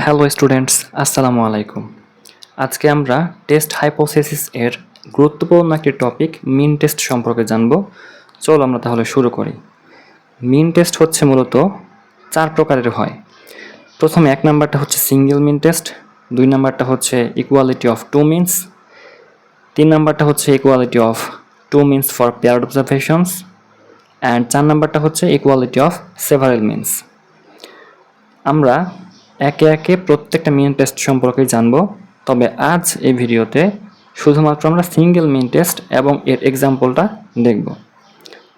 Hello students, আসসালামু আলাইকুম। আজকে আমরা টেস্ট হাইপোথিসিস এর গুরুত্বপূর্ণ একটি টপিক মিন টেস্ট সম্পর্কে জানব। চলো আমরা তাহলে শুরু করি। মিন টেস্ট হচ্ছে মূলত 4 প্রকারের হয়। প্রথমে 1 নাম্বারটা হচ্ছে সিঙ্গেল মিন টেস্ট, 2 নাম্বারটা হচ্ছে ইকুয়ালিটি অফ 2 মিনস, 3 নাম্বারটা হচ্ছে equality of 2 means for paired observations, and 4 নাম্বারটা হচ্ছে ইকুয়ালিটি অফ সেভারেল মিনস। আমরা একে একে প্রত্যেকটা মিন টেস্ট সম্পর্কে জানব, তবে আজ এই ভিডিওতে শুধুমাত্র আমরা সিঙ্গেল মিন টেস্ট এবং এর এক্সাম্পলটা দেখব।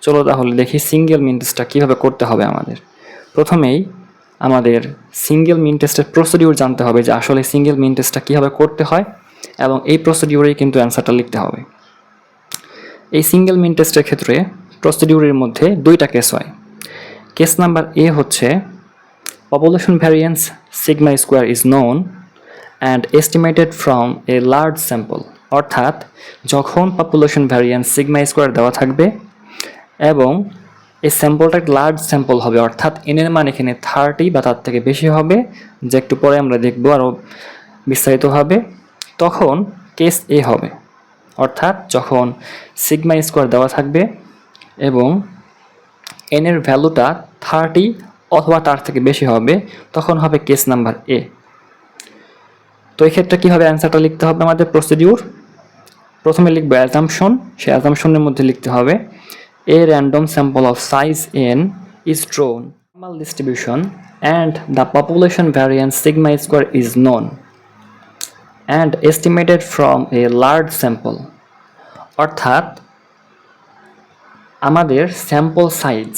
চলো তাহলে দেখি সিঙ্গেল মিন টেস্টটা কীভাবে করতে হবে আমাদের। প্রথমেই আমাদের সিঙ্গেল মিন টেস্টের প্রসিডিউর জানতে হবে যে আসলে সিঙ্গেল মিন টেস্টটা কীভাবে করতে হয়, এবং এই প্রসিডিউরেই কিন্তু অ্যান্সারটা লিখতে হবে। এই সিঙ্গেল মিন টেস্টের ক্ষেত্রে প্রসিডিউরের মধ্যে 2টা কেস হয়। কেস নাম্বার এ হচ্ছে population variance sigma square is known and estimated from a large sample, অর্থাৎ যখন পপুলেশন ভ্যারিয়েন্স সিগমা স্কোয়ার দেওয়া থাকবে এবং এই স্যাম্পলটা লার্জ স্যাম্পল হবে, অর্থাৎ এন এর মান এখানে 30 বা তার থেকে বেশি হবে, যে একটু পরে আমরা দেখব আরও বিস্তারিতভাবে। তখন কেস এ হবে, অর্থাৎ যখন সিগমা স্কোয়ার দেওয়া থাকবে এবং এন এর ভ্যালুটা 30 অথবা তার থেকে বেশি হবে, তখন হবে কেস নাম্বার এ। তো এই ক্ষেত্রে কীভাবে অ্যান্সারটা লিখতে হবে আমাদের প্রসিডিউর, প্রথমে লিখবো অ্যাজাম্পশন। সেই অ্যাজাম্পশনের মধ্যে লিখতে হবে এ random sample of size N is drone normal distribution and the population variance sigma square is known and estimated from a large sample, অর্থাৎ আমাদের স্যাম্পল সাইজ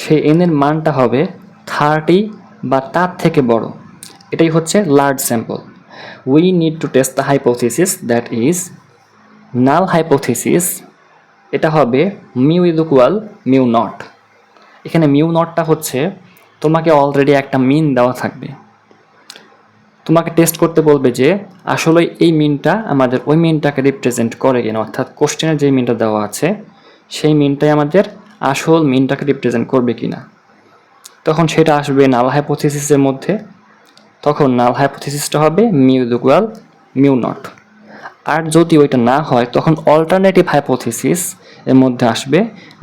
সেই এন এর মানটা হবে 30 বা তার থেকে বড়, এটাই হচ্ছে large sample. We need to test the hypothesis that is null hypothesis. এটা হবে mu is equal mu not. এখানে মিউ নটটা হচ্ছে তোমাকে অলরেডি একটা মিন দেওয়া থাকবে, তোমাকে টেস্ট করতে বলবে যে আসলে এই মিনটা আমাদের ওই মিনটাকে রিপ্রেজেন্ট করে কিনা, অর্থাৎ কোশ্চেনের যে মিনটা দেওয়া আছে সেই মিনটাই আমাদের আসল মিনটাকে রিপ্রেজেন্ট করবে কিনা। তখন সেটা আসবে নাল হাইপোথিসিসের মধ্যে, তখন নাল হাইপোথিসিসটা হবে mu is equal mu naught. আর যদি ওইটা না হয় তখন অল্টারনেটিভ হাইপোথিসিস এর মধ্যে আসবে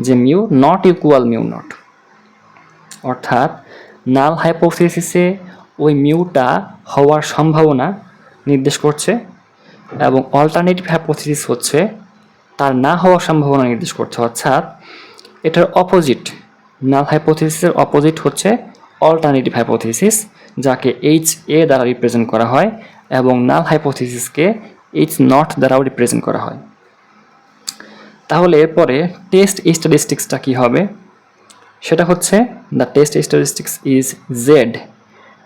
যে mu not equal mu not, অর্থাৎ নাল হাইপোথিসিসে ওই মিউটা হওয়ার সম্ভাবনা নির্দেশ করছে এবং অল্টারনেটিভ হাইপোথিসিস হচ্ছে তার না হওয়ার সম্ভাবনা নির্দেশ করছে, অর্থাৎ এটার অপোজিট। নাল হাইপোথিসিসের অপোজিট হচ্ছে অল্টারনেটিভ হাইপোথিসিস, যাকে এইচ এ দ্বারা রিপ্রেজেন্ট করা হয়, এবং নাল হাইপোথিসিসকে এইচ নট দ্বারাও রিপ্রেজেন্ট করা হয়। তাহলে এরপরে টেস্ট স্ট্যাটিস্টিক্সটা কী হবে, সেটা হচ্ছে the test statistics is z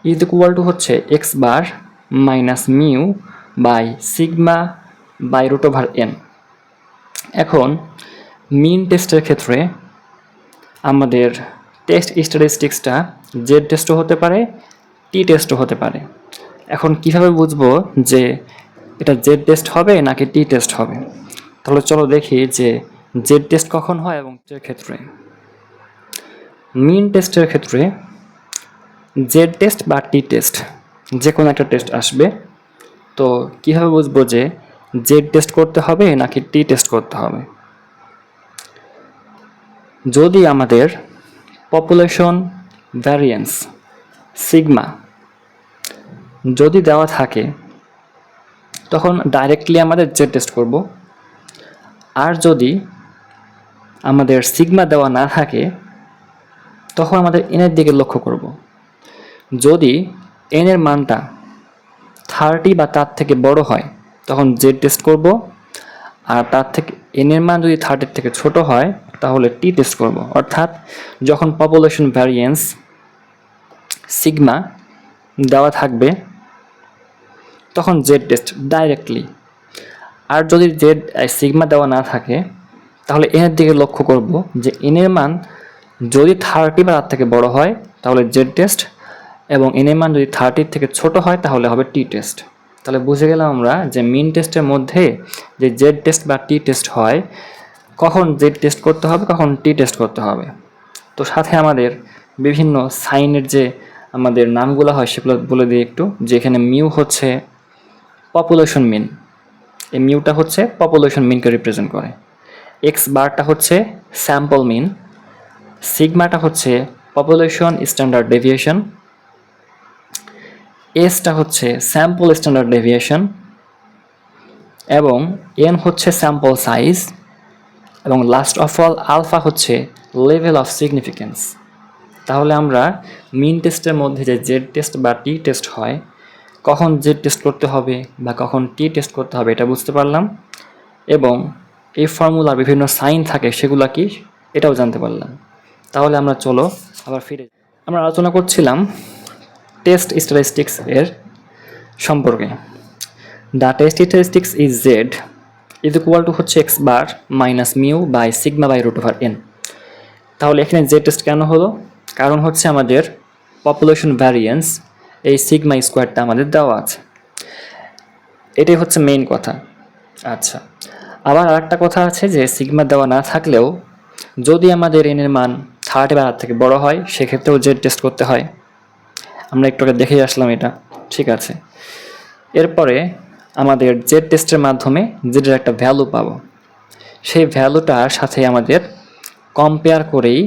is equal to হচ্ছে x bar minus mu by sigma by root over N. এখন মিন টেস্টের ক্ষেত্রে আমাদের টেস্ট স্ট্যাটিস্টিক্সটা জেড টেস্টও হতে পারে, টি টেস্টও হতে পারে। এখন কিভাবে বুঝবো যে এটা জেড টেস্ট হবে নাকি টি টেস্ট হবে, তাহলে চলো দেখি যে জেড টেস্ট কখন হয় এবং এর ক্ষেত্রে। মিন টেস্টের ক্ষেত্রে জেড টেস্ট বা টি টেস্ট যে কোনো একটা টেস্ট আসবে। তো কীভাবে বুঝবো যে জেড টেস্ট করতে হবে নাকি টি টেস্ট করতে হবে, যদি আমাদের পপুলেশন ভ্যারিয়েন্স সিগমা যদি দেওয়া থাকে তখন ডাইরেক্টলি আমাদের জেড টেস্ট করব। আর যদি আমাদের সিগমা দেওয়া না থাকে তখন আমাদের এনের দিকে লক্ষ্য করব। যদি এন এর মানটা 30 বা তার থেকে বড় হয় তখন জেড টেস্ট করব, আর তার থেকে এন এর মান যদি 30 থেকে ছোট হয় তাহলে টি টেস্ট করব, অর্থাৎ যখন পপুলেশন ভ্যারিয়েন্স সিগমা দেওয়া থাকবে তখন জেড টেস্ট ডাইরেক্টলি। আর যদি জেড সিগমা দেওয়া না থাকে তাহলে এনের দিকে লক্ষ্য করব যে এনের মান যদি 30 বা তার থেকে বড় হয় তাহলে জেড টেস্ট, এবং এনের মান যদি 30 থেকে ছোট হয় তাহলে হবে টি টেস্ট। তাহলে বুঝে গেলাম আমরা যে মিন টেস্টের মধ্যে যে জেড টেস্ট বা টি টেস্ট হয়, কখন জেড টেস্ট করতে হবে কখন টি টেস্ট করতে হবে। তো সাথে আমাদের বিভিন্ন সাইনের যে আমাদের নামগুলো হয় সেগুলো বলে দিই একটু, যে এখানে মিউ হচ্ছে পপুলেশন মিন, এই মিউটা হচ্ছে পপুলেশন মিনকে রিপ্রেজেন্ট করে। এক্স বারটা হচ্ছে স্যাম্পল মিন, সিগমাটা হচ্ছে পপুলেশন স্ট্যান্ডার্ড ডেভিয়েশন, এসটা হচ্ছে স্যাম্পল স্ট্যান্ডার্ড ডেভিয়েশন, এবং এন হচ্ছে স্যাম্পল সাইজ, এবং লাস্ট অফ অল আলফা হচ্ছে লেভেল অফ সিগনিফিকেন্স। তাহলে আমরা মিন টেস্টের মধ্যে যে জেড টেস্ট বা টি টেস্ট হয়, কখন জেড টেস্ট করতে হবে বা কখন টি টেস্ট করতে হবে এটা বুঝতে পারলাম, এবং এই ফর্মুলার বিভিন্ন সাইন থাকে সেগুলো কি এটাও জানতে পারলাম। তাহলে আমরা চলো আবার ফিরে আমরা আলোচনা করছিলাম টেস্ট স্ট্যাটিস্টিক্স এর সম্পর্কে। The test statistics is z is equal to হচ্ছে x bar minus mu by sigma by root over N. তাহলে এখানে জেড টেস্ট কেন হলো? কারণ হচ্ছে আমাদের পপুলেশন ভ্যারিয়েন্স এই সিগমা স্কোয়ারটা আমাদের দেওয়া আছে, এটাই হচ্ছে মেইন কথা। আচ্ছা, আবার আরেকটা কথা আছে যে সিগমা দেওয়া না থাকলেও যদি আমাদের এন এর মান 30 বা তার থেকে বড় হয় সেক্ষেত্রেও জেড টেস্ট করতে হয়। আমরা একটু আগে দেখে আসলাম এটা, ঠিক আছে। এরপরে আমাদের জেড টেস্টের মাধ্যমে জেডের একটা ভ্যালু পাবো, সেই ভ্যালুটার সাথে আমাদের কম্পেয়ার করেই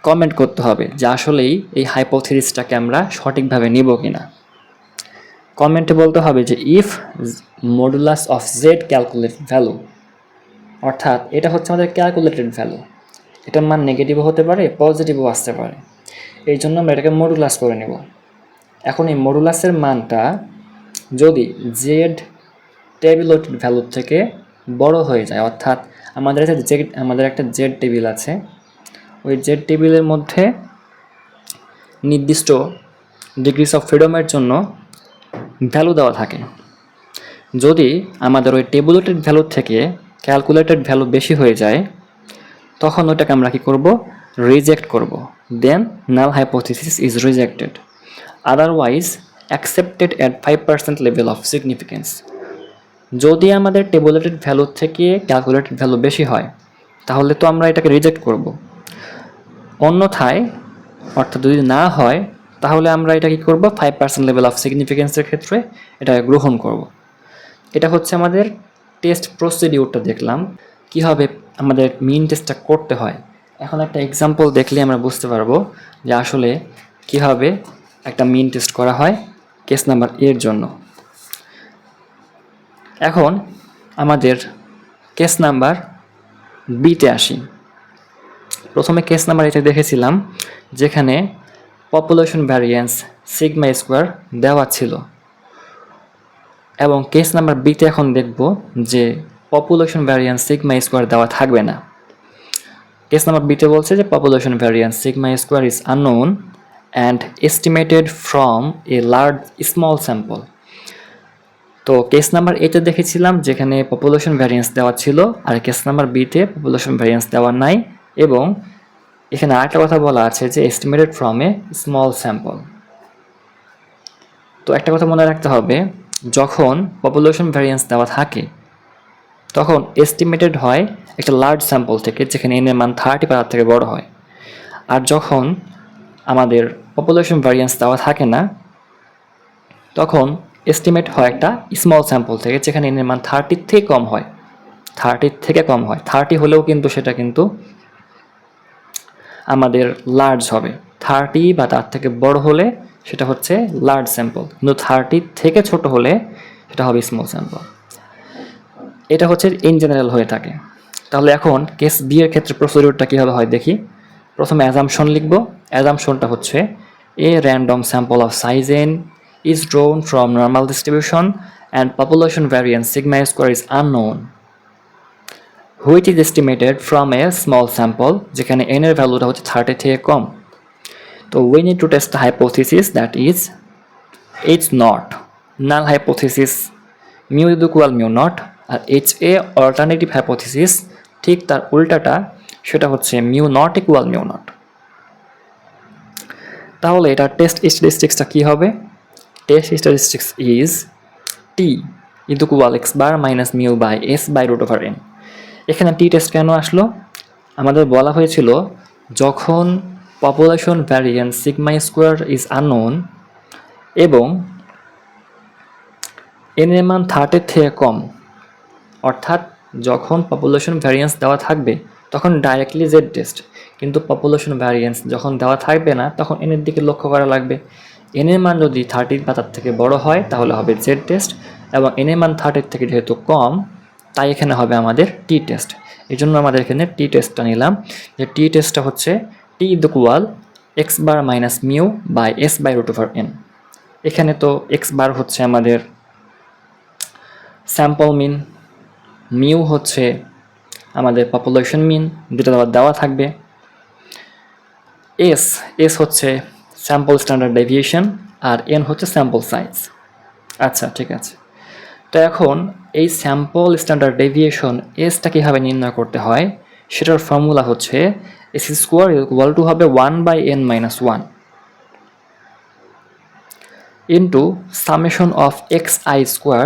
কমেন্ট করতে হবে যে আসলেই এই হাইপোথিসিসটাকে আমরা সঠিকভাবে নিব কিনা। কমেন্টে বলতে হবে যে if modulus of Z calculated value, অর্থাৎ এটা হচ্ছে আমাদের ক্যালকুলেটেড ভ্যালু, এটার মান নেগেটিভও হতে পারে পজিটিভও আসতে পারে, এই জন্য আমরা এটাকে মডুলাস করে নেব। এখন এই মডুলাসের মানটা যদি জেড টেবিলেটেড ভ্যালুর থেকে বড় হয়ে যায়, অর্থাৎ আমাদের একটা জেড টেবিল আছে, ওই জেড টেবিলের মধ্যে নির্দিষ্ট ডিগ্রিস অফ ফ্রিডমের জন্য ভ্যালু দেওয়া থাকে। যদি আমাদের ওই টেবুলেটেড ভ্যালুর থেকে ক্যালকুলেটেড ভ্যালু বেশি হয়ে যায় তখন ওটাকে আমরা কী করব? রিজেক্ট করব। Then null hypothesis is rejected, otherwise accepted at 5% level of significance. যদি আমাদের টেবুলেটেড ভ্যালুর থেকে ক্যালকুলেটেড ভ্যালু বেশি হয় তাহলে তো আমরা এটাকে রিজেক্ট করব। অন্যথায়, অর্থাৎ যদি না হয় তাহলে আমরা এটা কী করব? 5% লেভেল অফ সিগনিফিকেন্সের ক্ষেত্রে এটাকে গ্রহণ করব। এটা হচ্ছে আমাদের টেস্ট প্রসিডিউরটা দেখলাম, কীভাবে আমাদের মিন টেস্টটা করতে হয়। এখন একটা এক্সাম্পল দেখলে আমরা বুঝতে পারবো যে আসলে কীভাবে একটা মিন টেস্ট করা হয় কেস নাম্বার এর জন্য। এখন আমাদের কেস নাম্বার বিতে আসি। প্রথমে কেস নাম্বার এতে দেখেছিলাম যেখানে পপুলেশন ভ্যারিয়েন্স সিগমা স্কোয়ার দেওয়া ছিল, এবং কেস নাম্বার বিতে এখন দেখব যে পপুলেশন ভ্যারিয়েন্স সিগমা স্কোয়ার দেওয়া থাকবে না। কেস নাম্বার বিতে বলছে যে population variance sigma square is unknown and estimated from a small sample. তো কেস নাম্বার এতে দেখেছিলাম যেখানে পপুলেশন ভ্যারিয়েন্স দেওয়া ছিল, আর কেস নাম্বার বিতে পপুলেশন ভ্যারিয়েন্স দেওয়া নাই, এবং এখানে আরেকটা কথা বলা আছে যে estimated from a small sample. তো একটা কথা মনে রাখতে হবে, যখন পপুলেশন ভ্যারিয়েন্স দেওয়া থাকে তখন এস্টিমেটেড হয় একটা লার্জ স্যাম্পল থেকে যেখানে এন এর মান 30 বা তার থেকে বড় হয়, আর যখন আমাদের পপুলেশন ভ্যারিয়েন্স দেওয়া থাকে না তখন এস্টিমেট হয় একটা স্মল স্যাম্পল থেকে যেখানে এন এর মান 30 থেকে কম হয়। 30 হলেও কিন্তু সেটা কিন্তু আমাদের লার্জ হবে। 30 বা তার থেকে বড় হলে সেটা হচ্ছে লার্জ স্যাম্পল, কিন্তু 30 থেকে ছোট হলে সেটা হবে স্মল স্যাম্পল। এটা হচ্ছে ইন জেনারেল হয়ে থাকে। তাহলে এখন কেস বি এর ক্ষেত্রে প্রসিডিউরটা কীভাবে হয় দেখি। প্রথমে অ্যাজাম্পশন লিখব। অ্যাজাম্পশনটা হচ্ছে এ random sample of size N is drawn from normal distribution and population variance sigma square is unknown, which is estimated from a small sample যেখানে n এর ভ্যালুটা হচ্ছে 30 থেকে কম। তো we need to test the hypothesis that is H not null hypothesis mu is equal mu not, R HA alternative hypothesis ঠিক তার উল্টাটা, সেটা হচ্ছে mu not equal mu not। তাহলে এটা টেস্ট স্ট্যাটিস্টিক্সটা কী হবে? Test statistics is T is equal x bar minus mu by s by root over n। এখানে টি টেস্ট কেন আসলো? আমাদের বলা হয়েছিল যখন population variance sigma square is unknown এবং এন এর মান 30 থেকে কম, অর্থাৎ যখন পপুলেশন ভ্যারিয়েন্স দেওয়া থাকবে তখন ডাইরেক্টলি জেড টেস্ট, কিন্তু পপুলেশন ভ্যারিয়েন্স যখন দেওয়া থাকবে না তখন এন এর দিকে লক্ষ্য করা লাগবে। এন এর মান যদি 30 বা তার থেকে বড় হয় তাহলে হবে জেড টেস্ট, এবং এন এর মান 30 থেকে যেহেতু কম তাই এখানে হবে আমাদের টি টেস্ট। এই জন্য আমাদের এখানে টি টেস্টটা নিলাম, যে টি টেস্টটা হচ্ছে t equal x bar minus mu by S by root over n. এখানে তো এক্স বার হচ্ছে আমাদের স্যাম্পল মিন, মিউ হচ্ছে আমাদের পপুলেশন মিন, দুটো দেওয়া থাকবে। এস এস হচ্ছে স্যাম্পল স্ট্যান্ডার্ড ডেভিয়েশন, আর এন হচ্ছে স্যাম্পল সাইজ। আচ্ছা, ঠিক আছে। তো এখন এই স্যাম্পল স্ট্যান্ডার্ড ডেভিয়েশন এসটা কীভাবে নির্ণয় করতে হয় সেটার ফর্মুলা হচ্ছে এস স্কোয়ার ইকুয়াল টু হবে 1/n-1 into summation of x I square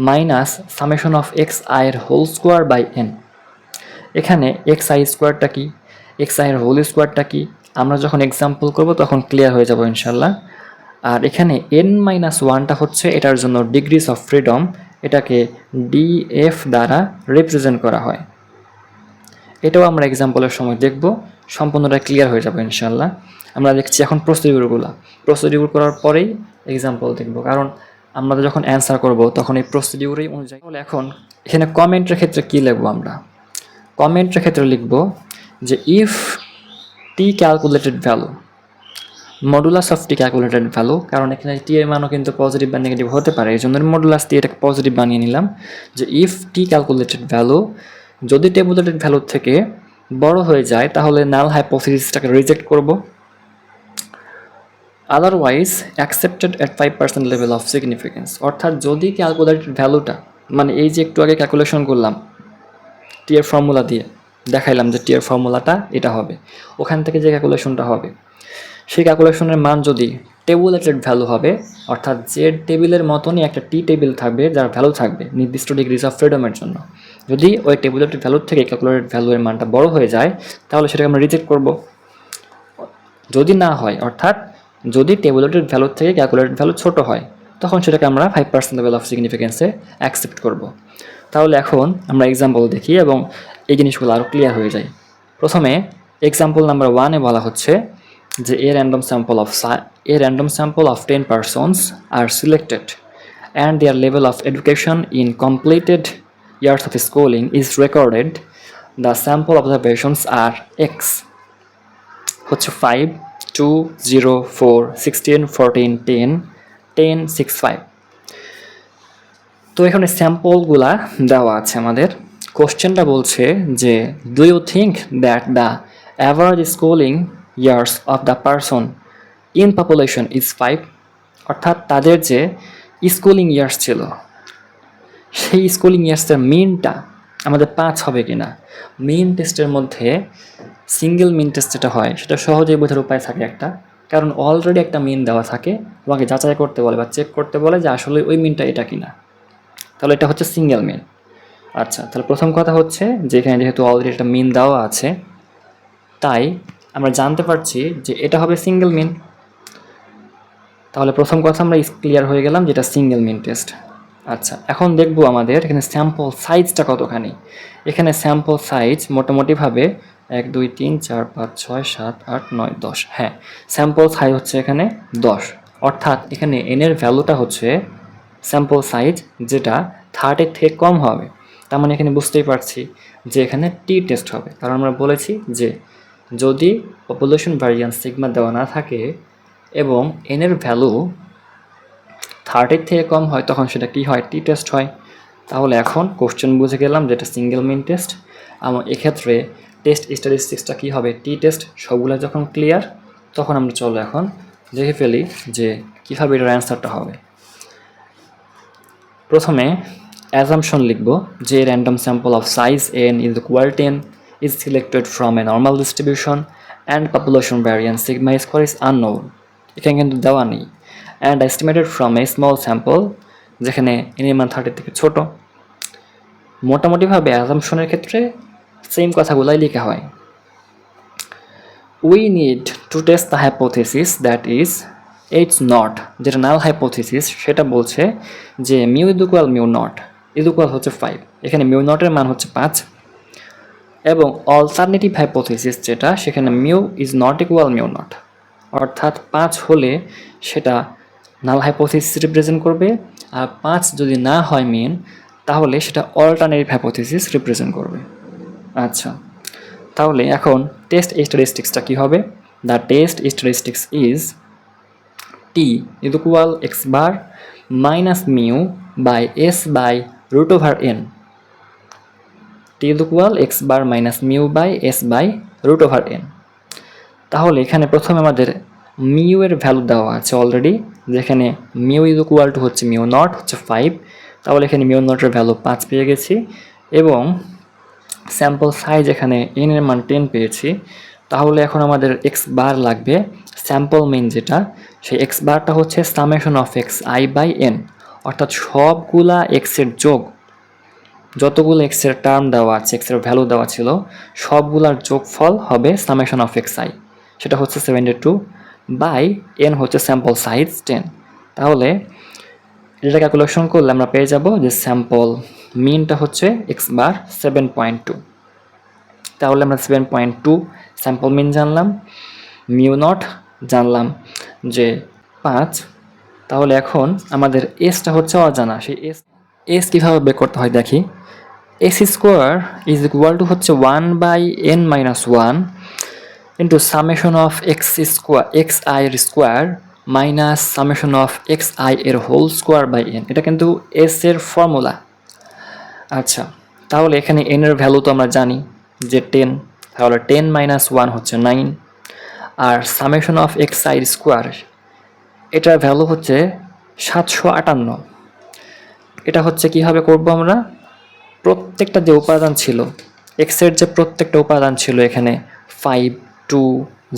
minus summation of X আইয়ের হোল স্কোয়ার বাই এন। এখানে এক্স আই স্কোয়ারটা কি, এক্স আইয়ের হোল স্কোয়ারটা কি, আমরা যখন এক্সাম্পল করব তখন ক্লিয়ার হয়ে যাব ইনশাল্লাহ। আর এখানে n-1টা হচ্ছে এটার জন্য ডিগ্রিজ অফ ফ্রিডম, এটাকে ডিএফ দ্বারা রিপ্রেজেন্ট করা হয়। এটাও আমরা এক্সাম্পলের সময় দেখব, সম্পূর্ণটা ক্লিয়ার হয়ে যাবে ইনশাল্লাহ। আমরা দেখছি এখন প্রসিডিউর করার পরেই এক্সাম্পল দেখব, কারণ আমরা যখন অ্যান্সার করব তখন এই প্রসিডিউরেই অনুযায়ী। এখন এখানে কমেন্টের ক্ষেত্রে কী লিখব, আমরা কমেন্টের ক্ষেত্রে লিখব যে if T calculated value modulus of T calculated value, কারণ এখানে টি এর মানও কিন্তু পজিটিভ বা নেগেটিভ হতে পারে, এই জন্য মডুলাস দিয়ে এটাকে পজিটিভ বানিয়ে নিলাম। যে ইফ টি ক্যালকুলেটেড ভ্যালু যদি টেবুলেটেড ভ্যালুর থেকে বড় হয়ে যায় তাহলে নাল হাইপোথিসিসটাকে রিজেক্ট করব, otherwise accepted at 5% level of significance. অর্থাৎ যদি ক্যালকুলেটেড ভ্যালুটা, মানে এই যে একটু আগে ক্যালকুলেশন করলাম টি এর ফর্মুলা দিয়ে দেখাইলাম যে টি এর ফর্মুলাটা এটা হবে, ওখান থেকে যে ক্যালকুলেশনটা হবে সেই ক্যালকুলেশনের মান যদি টেবুলেটেড ভ্যালু হবে, অর্থাৎ যে টেবিলের মতনই একটা টি টেবিল থাকবে যার ভ্যালু থাকবে নির্দিষ্ট ডিগ্রিজ অফ ফ্রিডমের জন্য, যদি ওই টেবুলেটেড ভ্যালুর থেকে ক্যালকুলেটেড ভ্যালুয়ের মানটা বড় হয়ে যায় তাহলে সেটাকে আমরা রিজেক্ট করব। যদি না হয়, অর্থাৎ যদি টেবুলেটেড ভ্যালুর থেকে ক্যালকুলেটেড ভ্যালু ছোট হয় তখন সেটাকে আমরা 5% লেভেল অফ সিগনিফিকেন্সে অ্যাকসেপ্ট করব। তাহলে এখন আমরা এক্সাম্পল দেখি এবং এই জিনিসগুলো আরও ক্লিয়ার হয়ে যায়। প্রথমে এক্সাম্পল নাম্বার 1-এ বলা হচ্ছে যে a random sample of 10 persons are selected and their level of education in completed years of schooling is recorded. The sample observations are x হচ্ছে 5, 2, 0, 4, 16, 14, 10, 10, 6, 5। তো এখানে স্যাম্পলগুলা দেওয়া আছে আমাদের। কোশ্চেনটা বলছে যে do you think that the average schooling years of the person in population is 5, অর্থাৎ তাদের যে স্কুলিং ইয়ার্স ছিল সেই স্কুলিং ইয়ার্সের মিনটা আমাদের 5 হবে কিনা। মিন টেস্টের মধ্যে সিঙ্গেল মিন টেস্ট যেটা হয় সেটা সহজেই বোঝার উপায় থাকে একটা, কারণ অলরেডি একটা মিন দেওয়া থাকে, তোমাকে যাচাই করতে বলে বা চেক করতে বলে যে আসলে ওই মিনটা এটা কিনা, তাহলে এটা হচ্ছে সিঙ্গেল মিন। আচ্ছা, তাহলে প্রথম কথা হচ্ছে যে এখানে যেহেতু অলরেডি একটা মিন দেওয়া আছে তাই আমরা জানতে পারছি যে এটা হবে সিঙ্গেল মিন। তাহলে প্রথম কথা আমরা ক্লিয়ার হয়ে গেলাম যেটা সিঙ্গেল মিন টেস্ট। আচ্ছা, এখন দেখব আমাদের এখানে স্যাম্পল সাইজটা কতখানি। এখানে স্যাম্পল সাইজ মোটামুটিভাবে 1, 2, 3, 4, 5, 6, 7, 8, 9, 10, হ্যাঁ স্যাম্পল সাইজ হচ্ছে এখানে 10, অর্থাৎ এখানে এন এর ভ্যালুটা হচ্ছে স্যাম্পল সাইজ যেটা 30 থেকে কম হবে। তার মানে এখানে বুঝতেই পারছি যে এখানে টি টেস্ট হবে, কারণ আমরা বলেছি যে যদি পপুলেশন ভ্যারিয়েন্স সিগমা দেওয়া না থাকে এবং এন এর ভ্যালু 30 থেকে কম হয় তখন সেটা কি হয়, টি টেস্ট হয়। তাহলে এখন কোশ্চেন বুঝে গেলাম যেটা সিঙ্গেল মিন টেস্ট। আমার এক্ষেত্রে টেস্ট স্ট্যাটিস্টিক্সটা কী হবে, টি টেস্ট। সবগুলো যখন ক্লিয়ার তখন আমরা চলো এখন দেখে ফেলি যে কীভাবে এটার অ্যান্সারটা হবে। প্রথমে অ্যাজাম্পশন লিখব যে random sample of size n is equal 10 is selected from a normal distribution and population variance sigma square is unknown, এখানে কিন্তু দেওয়া নেই, and estimated from a small sample যেখানে n এর মান 30 থেকে ছোট। মোটামুটিভাবে অ্যাজাম্পশনের ক্ষেত্রে সেম কথাগুলাই লেখা হয়। We need to test the hypothesis that is H not, যেটা নাল হাইপোথিসিস সেটা বলছে যে mu equal mu not equal হচ্ছে 5, এখানে মিউ নটের মান হচ্ছে 5। এবং অল্টারনেটিভ হাইপোথিসিস যেটা, সেখানে mu is not equal mu not, অর্থাৎ 5 হলে সেটা নাল হাইপোথিসিস রিপ্রেজেন্ট করবে, আর 5 যদি না হয় মিন, তাহলে সেটা অল্টারনেটিভ হাইপোথিসিস রিপ্রেজেন্ট করবে। আচ্ছা, তাহলে এখন টেস্ট স্ট্যাটিস্টিক্সটা কী হবে? The test statistics is T equal x bar minus mu by S by root over N. T equal x bar minus mu by S by root over N. তাহলে এখানে প্রথমে আমাদের মিউ এর ভ্যালু দেওয়া আছে অলরেডি, যেখানে mu equal to হচ্ছে mu not হচ্ছে 5, তাহলে এখানে মিউ নটের ভ্যালু 5 পেয়ে গেছি। এবং স্যাম্পল সাইজ এখানে এন এর মান 10 পেয়েছি। তাহলে এখন আমাদের এক্স বার লাগবে, স্যাম্পল মিন যেটা, সেই এক্স বারটা হচ্ছে summation of x I by N, অর্থাৎ সবগুলা এক্সের যোগ, যতগুলো এক্সের টার্ম দেওয়া আছে, এক্সের ভ্যালু দেওয়া ছিল, সবগুলার যোগফল হবে সামেশন অফ এক্স আই, সেটা হচ্ছে 72 বাই এন হচ্ছে স্যাম্পল সাইজ 10। তাহলে এটা ক্যালকুলেশন করলে আমরা পেয়ে যাব যে স্যাম্পল মিনটা হচ্ছে এক্স বার 7.2। তাহলে আমরা 7.2 স্যাম্পল মিন জানলাম, মিউ নট জানলাম যে 5। তাহলে এখন আমাদের এসটা হচ্ছে অজানা, সেই এস কীভাবে বের করতে হয় দেখি। S square is equal to হচ্ছে 1 by N minus 1 into summation of x square x i এর square minus summation of x i এর হোল স্কোয়ার বাই এন। এটা কিন্তু এস এর ফর্মুলা। আচ্ছা, তাহলে এখানে এন এর ভ্যালু তো আমরা জানি যে 10, তাহলে 10 মাইনাস 1 হচ্ছে 9, আর summation of x I square এটার ভ্যালু হচ্ছে 758। এটা হচ্ছে কীভাবে করব আমরা, প্রত্যেকটা যে উপাদান ছিল, এক্সের যে প্রত্যেকটা উপাদান ছিল এখানে 5, 2,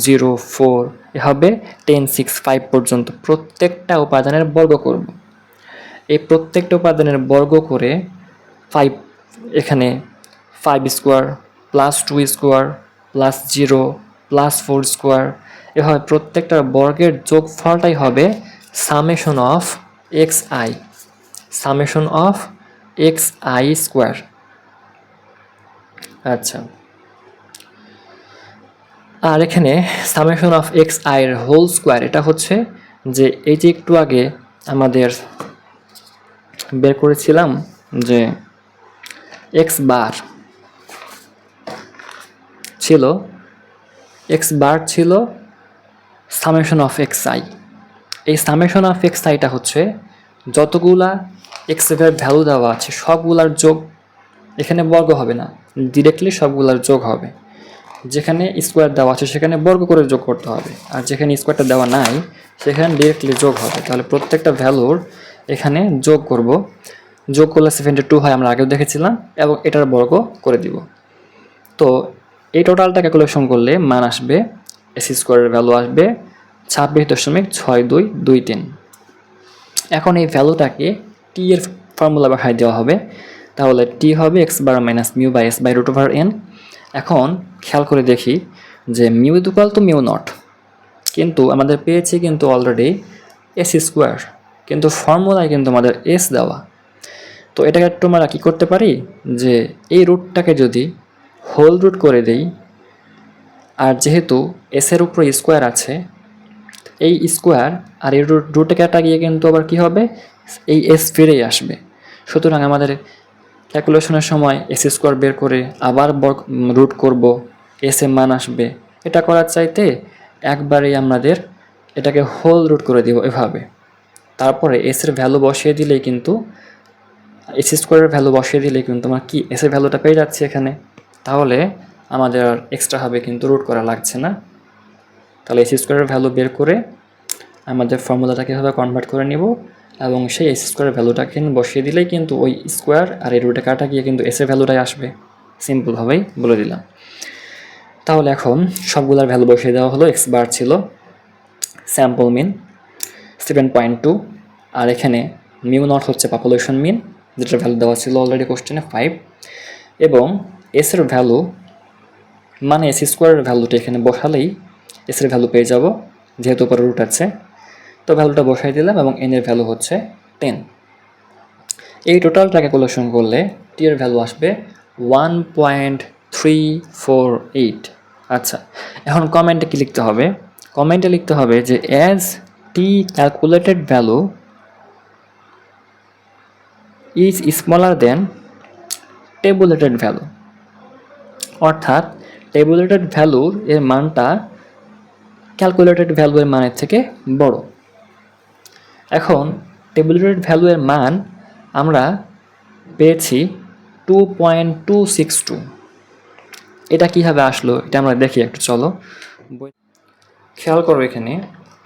0, 4 এভাবে 10, 6, 5 পর্যন্ত প্রত্যেকটা উপাদানের বর্গ করব। এই প্রত্যেকটা উপাদানের বর্গ করে 5, এখানে 5 square plus 2 square plus 0 plus 4 square, এভাবে প্রত্যেকটার বর্গের যোগফলটাই হবে summation of x I, summation of x I square. আচ্ছা, আর এখানে সামেশন অফ এক্স আই এর হোল স্কোয়ার, এটা হচ্ছে যে এই যে একটু আগে আমাদের বের করেছিলাম যে এক্স বার ছিল, এক্স বার ছিল সামেশন অফ এক্স আই। এই সামেশন অফ এক্স আইটা হচ্ছে যতগুলা এক্স এর ভ্যালু দেওয়া আছে সবগুলার যোগ, এখানে বর্গ হবে না, ডিরেক্টলি সবগুলার যোগ হবে। যেখানে স্কোয়ার দেওয়া আছে সেখানে বর্গ করে যোগ করতে হবে, আর যেখানে স্কোয়ারটা দেওয়া নাই সেখানে ডিরেক্টলি যোগ হবে। তাহলে প্রত্যেকটা ভ্যালুর এখানে যোগ করব, যোগ করলে 72 হয়, আমরা আগেও দেখেছিলাম, এবং এটার বর্গ করে দিব। তো এই টোটালটা ক্যালকুলেশন করলে মান আসবে, এস স্কোয়ারের ভ্যালু আসবে 26.6223। এখন এই ভ্যালুটাকে টি এর ফর্মুলা বাসায় দেওয়া হবে, তাহলে টি হবে X bar minus mu by S by root over N. এখন খেয়াল করে দেখি যে mu equal to mu naught, কিন্তু আমাদের পেয়েছি কিন্তু অলরেডি এস স্কোয়ার, কিন্তু ফর্মুলায় কিন্তু আমাদের এস দেওয়া। তো এটাকে একটু আমরা কী করতে পারি যে এই রুটটাকে যদি হোল রুট করে দেই, আর যেহেতু এসের উপরে স্কোয়ার আছে, এই স্কোয়ার আর এই রুটে কাটা গিয়ে কিন্তু আবার কী হবে, এই এস ফিরেই আসবে। সুতরাং আমাদের ক্যালকুলেশনের সময় এস স্কোয়ার বের করে আবার রুট করব, এস এর মান আসবে। এটা করার চাইতে একবারেই আমাদের এটাকে হোল রুট করে দিব এভাবে, তারপরে এস এর ভ্যালু বসিয়ে দিলেই কিন্তু, এস স্কোয়ারের ভ্যালু বসিয়ে দিলেই কিন্তু আমরা কি এস এর ভ্যালুটা পেয়ে যাচ্ছি এখানে। তাহলে আমাদের আর এক্সট্রা হবে কিন্তু রুট করা লাগছে না। তাহলে এস স্কোয়ারের ভ্যালু বের করে আমাদের ফর্মুলাটাকে এভাবে কনভার্ট করে নিব, এবং সেই এস স্কোয়ারের ভ্যালুটাকে বসিয়ে দিলেই কিন্তু ওই স্কোয়ার আর এই রুটে কাটা গিয়ে কিন্তু এসের ভ্যালুটাই আসবে। সিম্পলভাবেই বলে দিলাম। তাহলে এখন সবগুলোর ভ্যালু বসিয়ে দেওয়া হলো। এক্স বার ছিল স্যাম্পল মিন 7.2, আর এখানে মিউ নট হচ্ছে পপুলেশন মিন, যেটার ভ্যালু দেওয়া ছিল অলরেডি কোশ্চেনে 5, এবং এসের ভ্যালু মানে এস স্কোয়ারের ভ্যালুটা এখানে বসালেই এস এর ভ্যালু পেয়ে যাব, যেহেতু উপরে রুট আছে। তো ভ্যালুটা বসাই দিলাম এবং এন এর ভ্যালু হচ্ছে 10। এই টোটালটা ক্যালকুলেশন করলে টি এর ভ্যালু আসবে 1.348। আচ্ছা, এখন কমেন্টে কি লিখতে হবে? কমেন্টে লিখতে হবে যে as t calculated value is smaller than tabulated value, অর্থাৎ টেবুলেটেড ভ্যালুর এর মানটা ক্যালকুলেটেড ভ্যালু এর মানের থেকে বড়। এখন টেবুলেটেড ভ্যালু এর মান আমরা পেয়েছি 2.262। এটা কীভাবে আসলো এটা আমরা দেখি একটু, চলো। খেয়াল করো, এখানে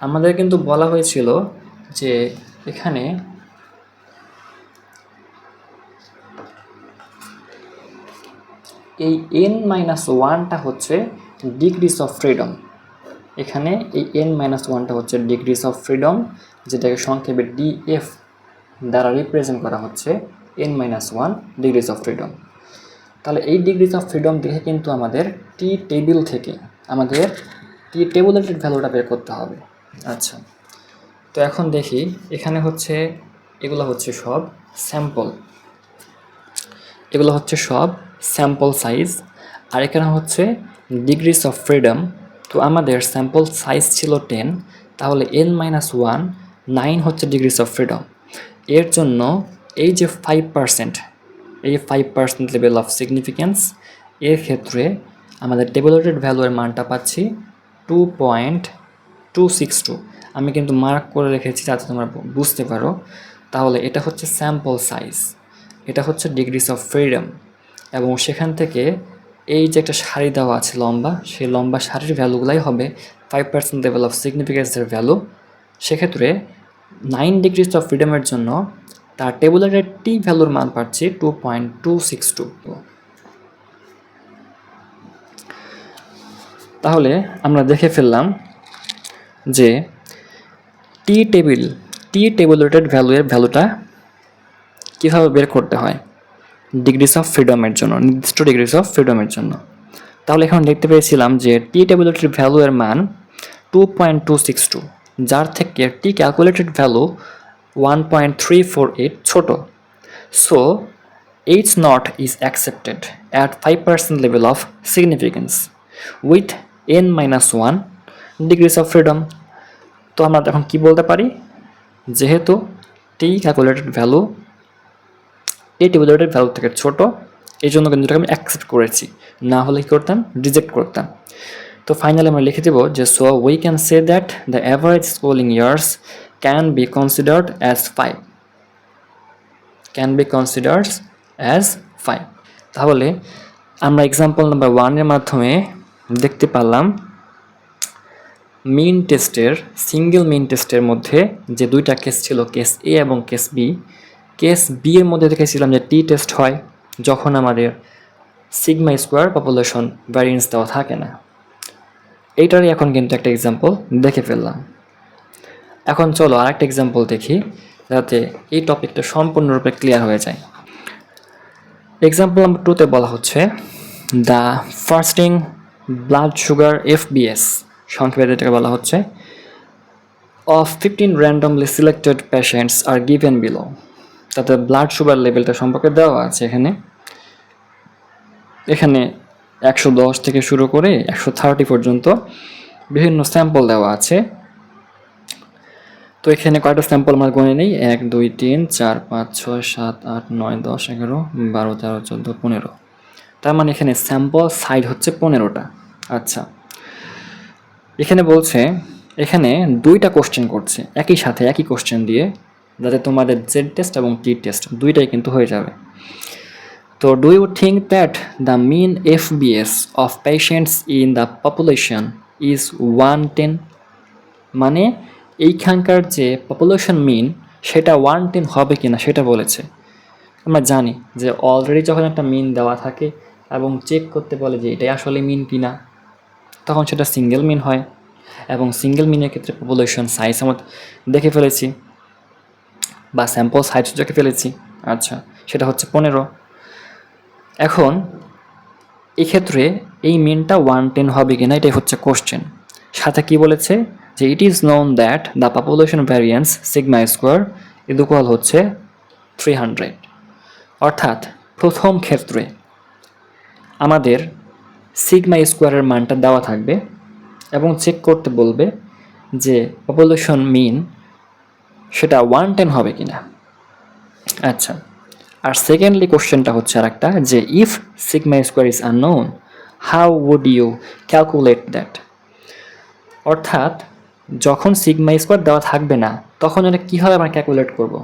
আমাদের কিন্তু বলা হয়েছিল যে এখানে এই n-1টা হচ্ছে ডিগ্রিস অফ ফ্রিডম। এখানে এই n-1টা হচ্ছে ডিগ্রিস অফ ফ্রিডম, যেটাকে সংক্ষেপে ডিএফ দ্বারা রিপ্রেজেন্ট করা হচ্ছে n-1 ডিগ্রিস অফ ফ্রিডম। তাহলে এই ডিগ্রিস অফ ফ্রিডম দেখে কিন্তু আমাদের টি টেবিল থেকে আমাদের টি টেবুলেটেড ভ্যালুটা বের করতে হবে। আচ্ছা, তো এখন দেখি, এখানে হচ্ছে এগুলো হচ্ছে সব স্যাম্পল, এগুলো হচ্ছে সব স্যাম্পল সাইজ, আর এখানে হচ্ছে ডিগ্রিস অফ ফ্রিডম। তো আমাদের স্যাম্পল সাইজ ছিল 10, তাহলে n-1 9 হচ্ছে ডিগ্রিস অফ ফ্রিডম। এর জন্য এই যে 5%, এই 5% লেভেল অফ সিগনিফিক্যান্স, এর ক্ষেত্রে আমাদের টেবুলেটেড ভ্যালুয়ের মানটা পাচ্ছি 2.262। আমি কিন্তু মার্ক করে রেখেছি যাতে তোমরা বুঝতে পারো। তাহলে এটা হচ্ছে স্যাম্পল সাইজ, এটা হচ্ছে ডিগ্রিস অফ ফ্রিডম, এবং সেখান থেকে এই যে একটা সারি দেওয়া আছে লম্বা, সেই লম্বা সারির ভ্যালুগুলাই হবে 5% লেভেল অফ সিগনিফিক্যান্সের ভ্যালু। সেক্ষেত্রে 9 ডিগ্রিস অফ ফ্রিডমের জন্য তার টেবুলেটেড টি ভ্যালুর মান পাচ্ছি 2.262। তাহলে আমরা দেখে ফেললাম যে টি টেবুলেটেড ভ্যালুটা কীভাবে বের করতে হয় ডিগ্রিস অফ ফ্রিডমের জন্য, নির্দিষ্ট ডিগ্রিস অফ ফ্রিডমের জন্য। তাহলে এখন দেখতে পেয়েছিলাম যে টি টেবুলেটেড ভ্যালু এর মান 2.262, যার থেকে টি ক্যালকুলেটেড ভ্যালু 1.348 ছোট। So H naught is accepted at 5% level of significance with n-1 degrees of freedom. তো আমরা এখন কি বলতে পারি, যেহেতু টি ক্যালকুলেটেড ভ্যালু এই টেবুলেটেড ভ্যালু থেকে ছোট, এই জন্য কিন্তু এটাকে আমি অ্যাকসেপ্ট করেছি, না হলে কী করতাম, রিজেক্ট করতাম। তো ফাইনালি আমরা লিখে দেবো যে so we can say that the average schooling years can be considered as 5, can be considered as 5। তাহলে আমরা এক্সাম্পল নাম্বার 1-এর মাধ্যমে দেখতে পারলাম মিন টেস্টের, সিঙ্গেল মিন টেস্টের মধ্যে যে দুইটা কেস ছিল, কেস এ এবং কেস বি। কেস বি এর মধ্যে দেখেছিলাম যে টি টেস্ট হয় যখন আমাদের সিগমা স্কোয়ার পপুলেশন ভ্যারিয়েন্স দেওয়া থাকে না। এইটারই এখন কিন্তু একটা এক্সাম্পল দেখে ফেললাম। এখন চলো আরেকটা এক্সাম্পল দেখি, যাতে এই টপিকটা সম্পূর্ণরূপে ক্লিয়ার হয়ে যায়। এক্সাম্পল নাম্বার 2-তে বলা হচ্ছে the fasting blood sugar FBS, সংক্ষেপে যেটাকে বলা হচ্ছে, of 15 randomly selected patients are given below। তাতে ব্লাড সুগার লেভেলটা সম্পর্কে দেওয়া আছে এখানে 110 থেকে শুরু করে 130 পর্যন্ত বিভিন্ন স্যাম্পল দেওয়া আছে। তো এখানে কয়টা স্যাম্পল আমরা গণে নেই, 1 2 3 4 5 6 7 8 9 10 11 12 13 14 15। তার মানে এখানে স্যাম্পল সাইজ হচ্ছে 15টা। আচ্ছা, এখানে বলছে, এখানে দুইটা কোশ্চেন করছে একই সাথে, একই কোশ্চেন দিয়ে, যাতে তোমাদের জেড টেস্ট এবং টি টেস্ট দুইটাই কিন্তু হয়ে যাবে। তো do you think that the mean FBS of patients in the population is 110, মানে এইখানকার যে পপুলেশন মিন সেটা 110 হবে কিনা সেটা বলেছে। আমরা জানি যে অলরেডি যখন একটা মিন দেওয়া থাকে এবং চেক করতে বলে যে এটাই আসলে মিন কিনা, তখন সেটা সিঙ্গেল মিন হয়, এবং সিঙ্গেল মিনের ক্ষেত্রে পপুলেশন সাইজ আমরা দেখে ফেলেছি বা স্যাম্পল সাইজ দেখে ফেলেছি। আচ্ছা, সেটা হচ্ছে 15। এখন এক্ষেত্রে এই মিনটা 110 হবে কিনা এটাই হচ্ছে কোশ্চেন। সাথে কি বলেছে যে it is known that the population variance sigma square equal হচ্ছে 300। অর্থাৎ প্রথম ক্ষেত্রে আমাদের সিগমা স্কোয়ারের মানটা দেওয়া থাকবে এবং চেক করতে বলবে যে পপুলেশন মিন সেটা 110 হবে কিনা। আচ্ছা, আর সেকেন্ডলি কোশ্চেনটা হচ্ছে আর একটা যে if sigma square is unknown how would you calculate that. অর্থাৎ যখন সিগমা স্কোয়ার দেওয়া থাকবে না তখন এটা কীভাবে আমরা ক্যালকুলেট করব।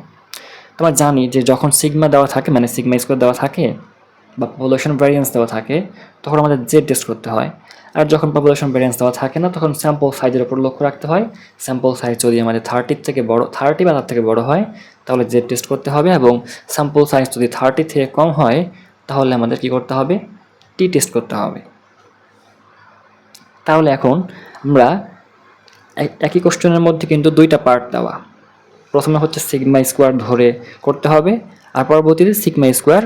তোমরা জানি যে যখন সিগমা দেওয়া থাকে মানে সিগমা স্কোয়ার দেওয়া থাকে বা পপুলেশন ভ্যারিয়েন্স দেওয়া থাকে তখন আমাদের জেড টেস্ট করতে হয়। আর যখন পপুলেশন ভ্যারিয়েন্স দেওয়া থাকে না তখন স্যাম্পল সাইজের উপর লক্ষ্য রাখতে হয়। স্যাম্পল সাইজ যদি আমাদের 30 থেকে বড় 30 বা তার থেকে বড় হয় তাহলে জেড টেস্ট করতে হবে, এবং স্যাম্পল সাইজ যদি 30 থেকে কম হয় তাহলে আমাদের কি করতে হবে, টি টেস্ট করতে হবে। তাহলে এখন আমরা একই কোশ্চেনের মধ্যে কিন্তু দুইটা পার্ট দেওয়া, প্রথমে হচ্ছে সিগমা স্কোয়ার ধরে করতে হবে আর পরবর্তীতে সিগমা স্কোয়ার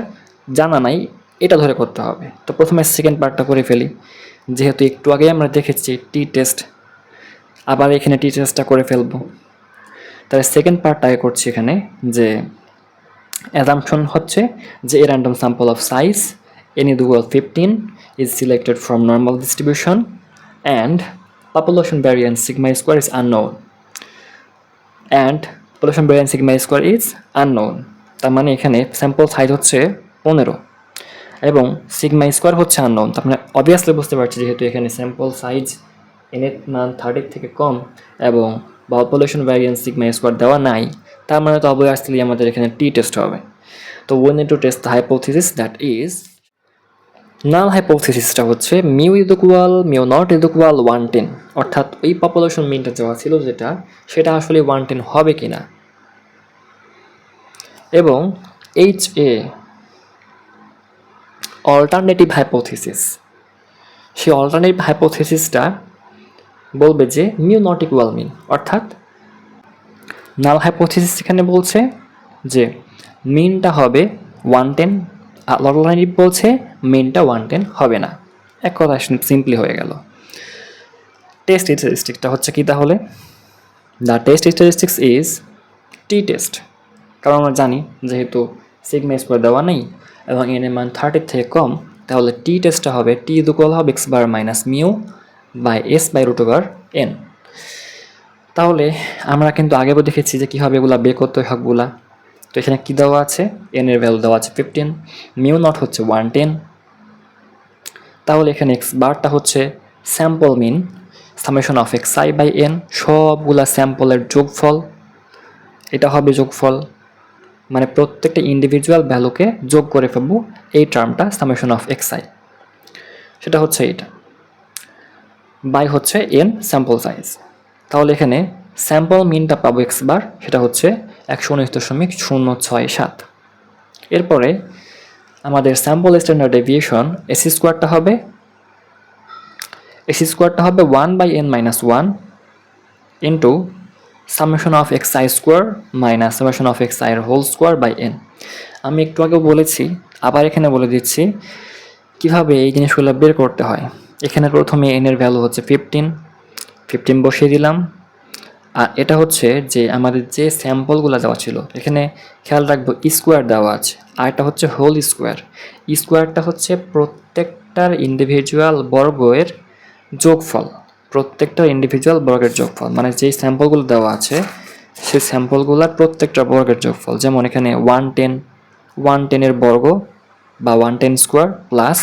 জানা নাই এটা ধরে করতে হবে। তো প্রথমে সেকেন্ড পার্টটা করে ফেলি, যেহেতু একটু আগে আমরা দেখেছি টি টেস্ট, আবার এখানে টি টেস্টটা করে ফেলবো। তাহলে সেকেন্ড পার্টটা আগে করছি এখানে, যে অ্যাজাম্পশন হচ্ছে যে এ random sample of size n equal 15 is selected from normal distribution and population variance sigma square is unknown and population variance sigma square is unknown। তার মানে এখানে স্যাম্পল সাইজ হচ্ছে 15 এবং সিগমা স্কোয়ার হচ্ছে আননোন। তার মানে অবভিয়াসলি বুঝতে পারছি যেহেতু এখানে স্যাম্পল সাইজ এর মান 30 থেকে কম এবং পপুলেশন ভ্যারিয়েন্স সিগমা স্কোয়ার দেওয়া নাই, তার মানে তো অবভিয়াসলি আমাদের এখানে টি টেস্ট হবে। তো we need to test the hypothesis that is নাল হাইপোথিসিসটা হচ্ছে mu equal mu not equal 110, অর্থাৎ ওই পপুলেশন মিনটা দেওয়া ছিল যেটা সেটা আসলে 110 হবে কিনা। এবং এইচ এ অল্টারনেটিভ হাইপোথিসিস, সেই অল্টারনেটিভ হাইপোথিসিসটা বলবে যে মিউ নট ইকুয়াল মিন, অর্থাৎ নাল হাইপোথিসিস এখানে বলছে যে মিনটা হবে 110, অল্টারনেটিভ বলছে মিনটা 110 হবে না। এক কথা সিম্পলি হয়ে গেল। টেস্ট স্ট্যাটিস্টিকটা হচ্ছে কি তাহলে, the test statistics is T test, কারণ আমরা জানি যেহেতু সিগমা স্কোয়ার দেওয়া নেই এবং এন এর মান 30 থেকে কম, তাহলে টি টেস্টটা হবে টি ইকুয়াল হবে X bar minus mu by S by root over N. তাহলে আমরা কিন্তু আগেও দেখেছি যে কীভাবে এগুলো বের করতে হয় সবগুলা। তো এখানে কী দেওয়া আছে, এন এর ভ্যালু দেওয়া আছে 15, মিউ নট হচ্ছে 110, তাহলে এখানে এক্স বারটা হচ্ছে sample mean summation of x I by N, সবগুলা স্যাম্পলের যোগফল, এটা হবে যোগফল, মানে প্রত্যেকটা ইন্ডিভিজুয়াল ভ্যালুকে যোগ করে ফেলবো এই টার্মটা সামেশন অফ এক্স আই, সেটা হচ্ছে এটা বাই হচ্ছে এন স্যাম্পল সাইজ। তাহলে এখানে স্যাম্পল মিনটা পাবো এক্স বার, সেটা হচ্ছে 119.067। এরপরে আমাদের স্যাম্পল স্ট্যান্ডার্ড ডেভিয়েশন এসি স্কোয়ারটা হবে 1 by N minus 1 into summation of x I square minus summation of X আইয়ের হোল স্কোয়ার বাই এন। আমি একটু আগেও বলেছি, আবার এখানে বলে দিচ্ছি কিভাবে এই জিনিসগুলো বের করতে হয়। এখানে প্রথমে এন এর ভ্যালু হচ্ছে 15 বসিয়ে দিলাম, আর এটা হচ্ছে যে আমাদের যে স্যাম্পলগুলো দেওয়া ছিল এখানে খেয়াল রাখবো স্কোয়ার দেওয়া আছে, আর এটা হচ্ছে হোল স্কোয়ার। স্কোয়ারটা হচ্ছে প্রত্যেকটার ইন্ডিভিজুয়াল বর্গের যোগফল, প্রত্যেকটা ইন্ডিভিজুয়াল বর্গের যোগফল, মানে যেই স্যাম্পলগুলো দেওয়া আছে সেই স্যাম্পলগুলোর প্রত্যেকটা বর্গের যোগফল। যেমন এখানে 110 এর বর্গ বা 110 square plus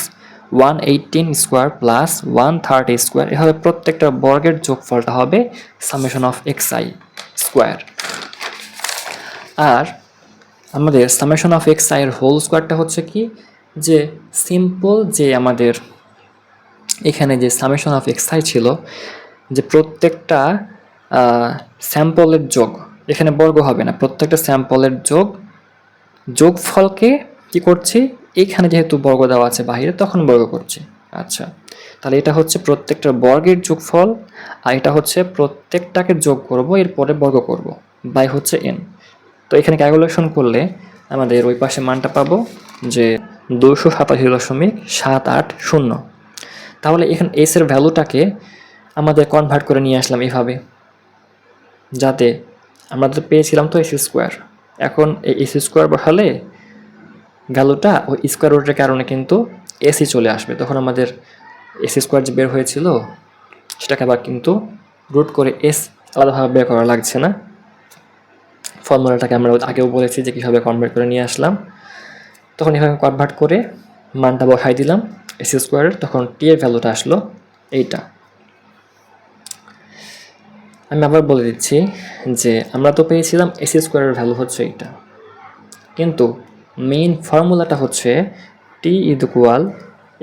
118 square plus 130 square, এভাবে প্রত্যেকটা বর্গের যোগফলটা হবে summation of x I square. আর আমাদের সামেশন অফ এক্স আই এর হোল স্কোয়ারটা হচ্ছে কি, যে সিম্পল যে আমাদের এখানে যে সামেশন অফ এক্স আই ছিল, যে প্রত্যেকটা স্যাম্পলের যোগ, এখানে বর্গ হবে না, প্রত্যেকটা স্যাম্পলের যোগফলকে কি করছি, এইখানে যেহেতু বর্গ দেওয়া আছে বাহিরে তখন বর্গ করছি। আচ্ছা, তাহলে এটা হচ্ছে প্রত্যেকটা বর্গের যোগফল, আর এটা হচ্ছে প্রত্যেকটাকে যোগ করব এরপরে বর্গ করব বাই হচ্ছে এন। তো এখানে ক্যালকুলেশন করলে আমাদের ওই পাশে মানটা পাবো যে 287.780। তাহলে এখানে এস এর ভ্যালুটাকে আমাদের কনভার্ট করে নিয়ে আসলাম এভাবে, যাতে আমরা তো পেয়েছিলাম তো এস স্কোয়ার, এখন এই এস স্কোয়ার বসালে ভ্যালুটা ওই স্কোয়ার রুটের কারণে কিন্তু এসি চলে আসবে, তখন আমাদের এস স্কোয়ার যে বের হয়েছিল সেটাকে আবার কিন্তু রুট করে এস আলাদাভাবে বের করা লাগছে না। ফর্মুলাটাকে আমরা আগেও বলেছি যে কীভাবে কনভার্ট করে নিয়ে আসলাম, তখন এভাবে কনভার্ট করে মানটা বসাই দিলাম এস স্কোয়ারের, তখন টি এর ভ্যালুটা আসলো এইটা। আমি আবার বলে দিচ্ছি যে আমরা তো পেয়েছিলাম এস স্কোয়ারের ভ্যালু হচ্ছে এইটা, কিন্তু মেইন ফর্মুলাটা হচ্ছে t equal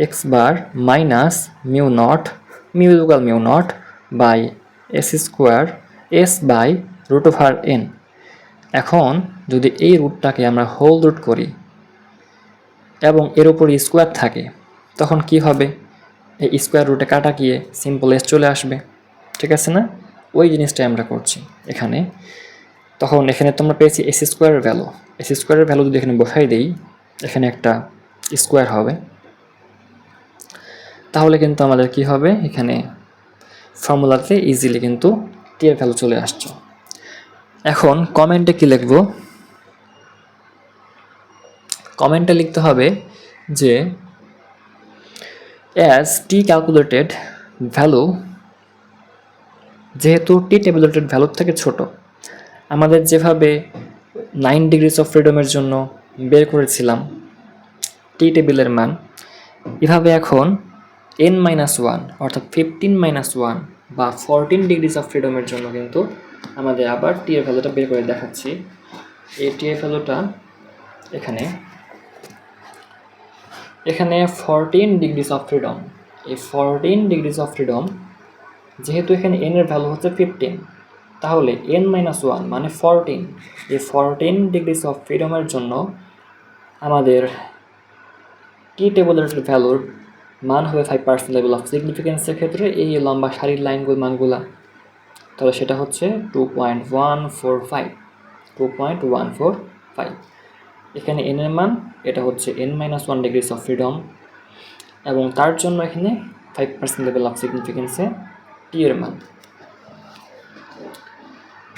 x bar minus mu naught, mu equal mu naught by s square s by root over N. এখন যদি এই রুটটাকে আমরা হোল রুট করি এবং এর উপর স্কোয়ার থাকে, তখন কি হবে, এই স্কোয়ার রুটে কাটা গিয়ে সিম্পল এস চলে আসবে, ঠিক আছে না? ওই জিনিসটাই আমরা করছি এখানে। তখন এখানে তোমরা পেয়েছি এস স্কোয়ারের ভ্যালু, এস স্কোয়ারের ভ্যালু যদি এখানে বসাই দেই, এখানে একটা স্কোয়ার হবে, তাহলে কিন্তু আমাদের কি হবে, এখানে ফর্মুলাতে ইজিলি কিন্তু টি এর ভ্যালু চলে আসছে। এখন কমেন্টে কি লিখব, কমেন্টে লিখতে হবে যে অ্যাজ টি ক্যালকুলেটেড ভ্যালু, যেহেতু টি ট্যাবুলেটেড ভ্যালুর থেকে ছোট, আমাদের যেভাবে 9 ডিগ্রিজ অফ ফ্রিডমের জন্য বের করেছিলাম টি টেবিলের মান, এভাবে এখন n-1 অর্থাৎ 15-1 বা 14 ডিগ্রিজ অফ ফ্রিডমের জন্য কিন্তু আমাদের আবার টি এর ভ্যালুটা বের করে দেখাচ্ছি। এই টি এর ভ্যালুটা এখানে 14 ডিগ্রিজ অফ ফ্রিডম, এই 14 ডিগ্রিজ অফ ফ্রিডম যেহেতু এখানে n এর ভ্যালু হচ্ছে 15, তাহলে n-1 মানে 14, এই 14 ডিগ্রিজ অফ ফ্রিডমের জন্য আমাদের টি টেবুলের ভ্যালুর মান হবে 5% লেভেল অফ সিগনিফিকেন্সের ক্ষেত্রে এই লম্বা সারির লাইনগুলো মানগুলা, তাহলে সেটা হচ্ছে 2.145। এখানে n এর মান এটা হচ্ছে n-1 ডিগ্রিজ অফ ফ্রিডম, এবং তার জন্য এখানে 5% লেভেল অফ সিগনিফিকেন্সে টি এর মান।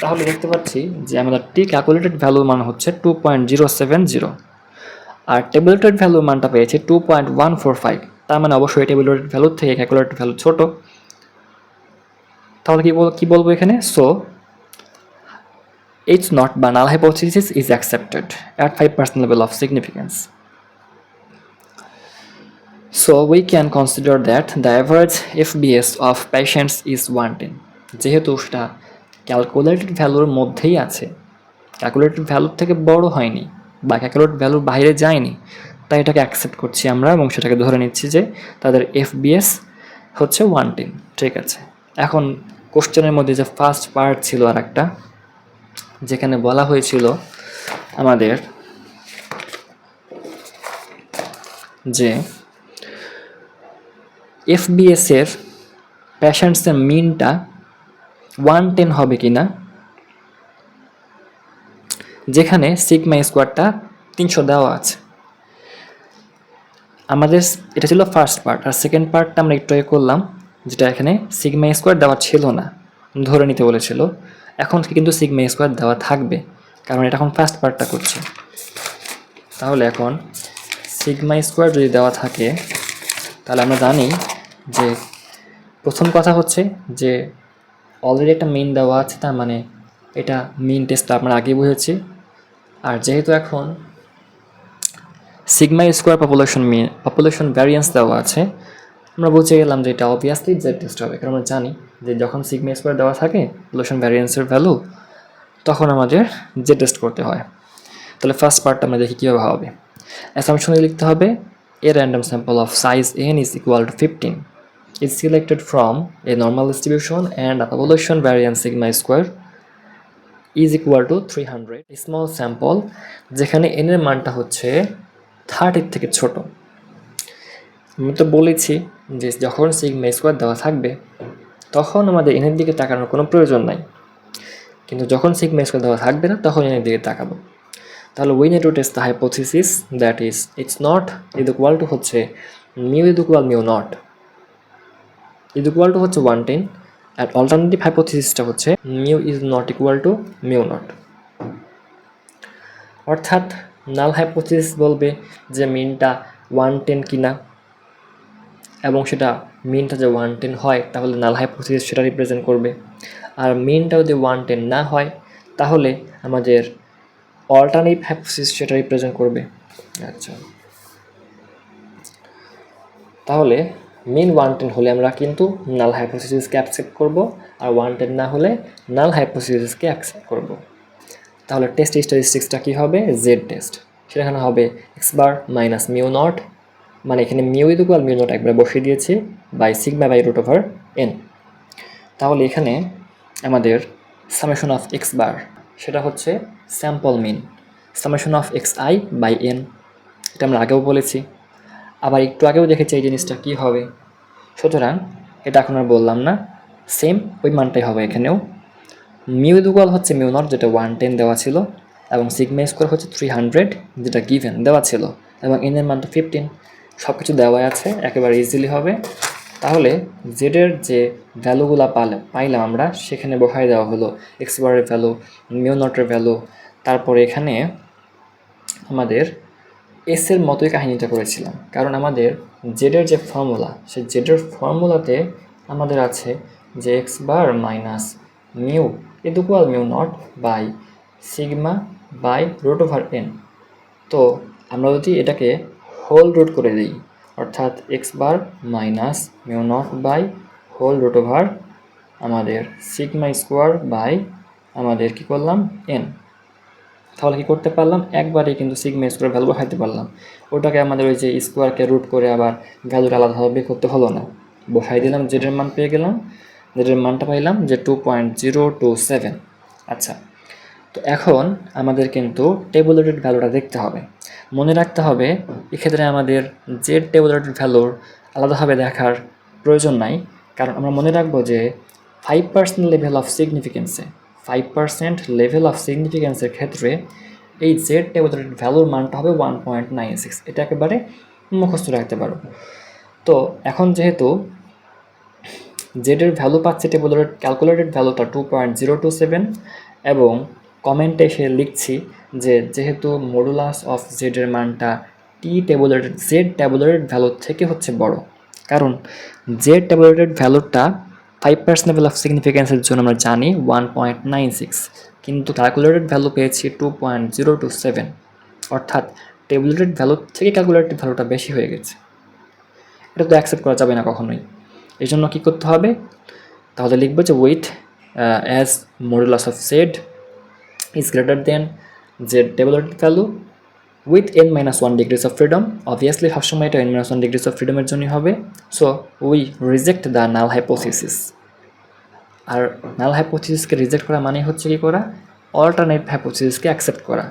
তাহলে দেখতে পাচ্ছি যে আমাদের টি ক্যালকুলেটেড ভ্যালুর মান হচ্ছে 2.070, আর টেবুলেটেড ভ্যালুর মানটা পেয়েছে 2.145, তার মানে অবশ্যই টেবুলেটেড ভ্যালুর থেকে ক্যালকুলেটেড ভ্যালু ছোট। তাহলে কি বলবো এখানে, সো H naught বা null hypothesis is accepted at 5% level of significance. So we can consider that the average FBS of patients is 110. যেহেতু সেটা ক্যালকুলেটেড ভ্যালুর মধ্যেই আছে, ক্যালকুলেটেড ভ্যালুর থেকে বড় হয়নি বা ক্যালকুলেটেড ভ্যালুর বাইরে যায়নি, তাই এটাকে অ্যাকসেপ্ট করছি আমরা এবং সেটাকে ধরে নিচ্ছি যে তাদের FBS হচ্ছে 110, ঠিক আছে। এখন কোশ্চেনের মধ্যে যে ফার্স্ট পার্ট ছিল আর একটা, যেখানে বলা হয়েছিল আমাদের যে FBS এর প্যাশেন্টসের মিনটা 110 হবে কিনা, যেখানে সিগমা স্কোয়ারটা 300 দেওয়া আছে। আমাদের এটা ছিল ফার্স্ট পার্ট, আর সেকেন্ড পার্টটা আমরা একটু করলাম, যেটা এখানে সিগমা স্কোয়ার দেওয়া ছিল না, ধরে নিতে বলেছিল। এখন কিন্তু সিগমা স্কোয়ার দেওয়া থাকবে, কারণ এটা এখন ফার্স্ট পার্টটা করছে। তাহলে এখন সিগমা স্কোয়ার যদি দেওয়া থাকে, তাহলে আমরা জানি যে প্রথম কথা হচ্ছে যে অলরেডি একটা মিন দেওয়া আছে, তার মানে এটা মিন টেস্টটা আমরা আগে বুঝেছি। আর যেহেতু এখন সিগমা স্কোয়ার পপুলেশন ভ্যারিয়েন্স দেওয়া আছে, আমরা বুঝে গেলাম যে এটা অবভিয়াসলি জেড টেস্ট হবে, কারণ আমরা জানি যে যখন সিগমা স্কোয়ার দেওয়া থাকে পপুলেশন ভ্যারিয়েন্সের ভ্যালু, তখন আমাদের জেড টেস্ট করতে হয়। তাহলে ফার্স্ট পার্টটা আমরা দেখি কীভাবে হবে। অ্যাসাম্পশনে লিখতে হবে a random sample of size n is equal to 15 is selected from a normal distribution and a population variance sigma square is equal to 300. A small sample যেখানে n এর মানটা হচ্ছে 30 থেকে ছোট। আমি তো বলেছি যে যখন সিগমা স্কোয়ার দেওয়া থাকবে তখন আমাদের n এর দিকে তাকানোর কোনো প্রয়োজন নাই, কিন্তু যখন সিগমা স্কোয়ার দেওয়া থাকবে না তখন n এর দিকে তাকাবো। তাহলে we need to test the hypothesis that is it's not equal to হচ্ছে mu equal mu not equal to হচ্ছে 110 আর অল্টারনেটিভ হাইপোথিসিসটা হচ্ছে mu is not equal to mu not. অর্থাৎ নাল হাইপোথিসিস বলবে যে মিনটা 110 কিনা, এবং সেটা মিনটা যে 110 হয় তাহলে নাল হাইপোথিসিস সেটা রিপ্রেজেন্ট করবে। আর মিনটা যদি 110 না হয় তাহলে আমাদের অল্টারনেটিভ হাইপোথিসিস সেটা রিপ্রেজেন্ট করবে। আচ্ছা, তাহলে মিন 110 হলে আমরা কিন্তু নাল হাইপোথিসিসকে অ্যাকসেপ্ট করব, আর 110 না হলে নাল হাইপোথিসিসকে অ্যাকসেপ্ট করব। তাহলে টেস্ট স্ট্যাটিস্টিক্সটা কী হবে? Z test. সেখানে হবে X bar minus mu naught, মানে এখানে মিউ ইকুয়াল মিউ নট একবার বসিয়ে দিয়েছি, by sigma by root over N. তাহলে এখানে আমাদের সামেশন অফ এক্স বার সেটা হচ্ছে sample mean summation of x I by N. এটা আমরা আগেও বলেছি, আবার একটু আগেও দেখেছি এই জিনিসটা কী হবে। সুতরাং এটা এখন আর বললাম না, সেম ওই মানটাই হবে এখানেও। মিউ ইকুয়াল হচ্ছে মিউ নট যেটা 110 দেওয়া ছিল, এবং সিগমা স্কোয়ার হচ্ছে 300 যেটা গিভেন দেওয়া ছিল, এবং এন এর মান তো 15। সব কিছু দেওয়া আছে, একেবারে ইজিলি হবে। তাহলে জেডের যে ভ্যালুগুলো পাইলাম আমরা, সেখানে বসাই দেওয়া হলো এক্স বারের ভ্যালু, মিউ নটের ভ্যালু। তারপরে এখানে আমাদের এসের মতোই কাহিনীটা করেছিলাম, কারণ আমাদের জেডের যে ফর্মুলা, সেই জেডের ফর্মুলাতে আমাদের আছে যে X bar minus mu equal mu naught by sigma by root over N. তো আমরা যদি এটাকে হোল রুট করে দিই, অর্থাৎ X bar minus mu naught by whole root over আমাদের সিগমা স্কোয়ার বাই আমাদের কী করলাম এন, তাহলে কী করতে পারলাম? একবারে কিন্তু সিগমা স্কোয়ার ভ্যালু বসাইতে পারলাম। ওটাকে আমাদের ওই যে স্কোয়ারকে রুট করে আবার ভ্যালুটা আলাদাভাবে বের করতে হলো না, বসাই দিলাম, জেডের মান পেয়ে গেলাম। জেডের মানটা পাইলাম যে 2.027। আচ্ছা, তো এখন আমাদের কিন্তু টেবুলেটেড ভ্যালুটা দেখতে হবে। মনে রাখতে হবে এক্ষেত্রে আমাদের জেড টেবুলেটেড ভ্যালুর আলাদাভাবে দেখার প্রয়োজন নাই, কারণ আমরা মনে রাখবো যে 5% লেভেল অফ সিগনিফিকেন্সে 5% লেভেল অফ সিগনিফিকেন্সের ক্ষেত্রে এই জেড টেবুলেটেড ভ্যালুর মানটা হবে 1.96। এটা একেবারে মুখস্থ রাখতে পারো। তো এখন যেহেতু জেডের ভ্যালু পাচ্ছে টেবুলেটেড ক্যালকুলেটেড ভ্যালুটা 2.027, এবং কমেন্টে এসে লিখছি যে যেহেতু মডুলাস অফ জেডের মানটা জেড ট্যাবুলেটেড ভ্যালুর থেকে হচ্ছে বড়, কারণ জেড ট্যাবুলেটেড ভ্যালুটা 5% লেভেল অফ সিগনিফিকেন্সের জন্য আমরা জানি 1.96, কিন্তু ক্যালকুলেটেড ভ্যালু পেয়েছি 2.027, অর্থাৎ টেবুলেটেড ভ্যালুর থেকে ক্যালকুলেটেড ভ্যালুটা বেশি হয়ে গেছে। এটা তো অ্যাকসেপ্ট করা যাবে না কখনোই। এই জন্য কী করতে হবে? তাহলে লিখবো যে with as modulus of Z is greater than z tabulated value with n-1 degrees of freedom. Obviously সবসময় এটা n-1 degrees of freedom এর জন্যই হবে। So we reject the null hypothesis। আর null hypothesisকে রিজেক্ট করা মানে হচ্ছে কি করা? অল্টারনেট হাইপোথিসিসকে অ্যাকসেপ্ট করা।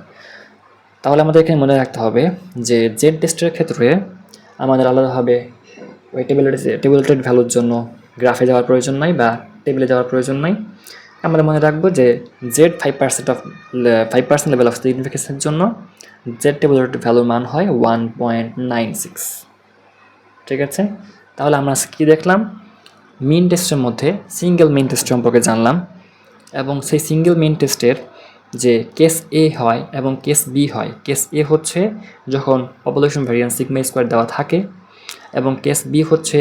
তাহলে আমাদের এখানে মনে রাখতে হবে যে জেড টেস্টের ক্ষেত্রে আমাদের আলাদাভাবে ওই টেবুলেটেড ভ্যালুর জন্য গ্রাফে যাওয়ার প্রয়োজন নাই বা টেবিলে যাওয়ার প্রয়োজন নাই। আমরা মনে রাখবো যে জেড 5% লেভেল অফ সিগনিফিকেন্সের জন্য জেড টেবুলেটেড ভ্যালুর মান হয় 1.96। ঠিক আছে, তাহলে আমরা কী দেখলাম? মিন টেস্টের মধ্যে সিঙ্গেল মিন টেস্ট সম্পর্কে জানলাম, এবং সেই সিঙ্গেল মিন টেস্টের যে কেস এ হয় এবং কেস বি হয়। কেস এ হচ্ছে যখন পপুলেশন ভ্যারিয়েন্স সিগমা স্কোয়ার দেওয়া থাকে, এবং কেস বি হচ্ছে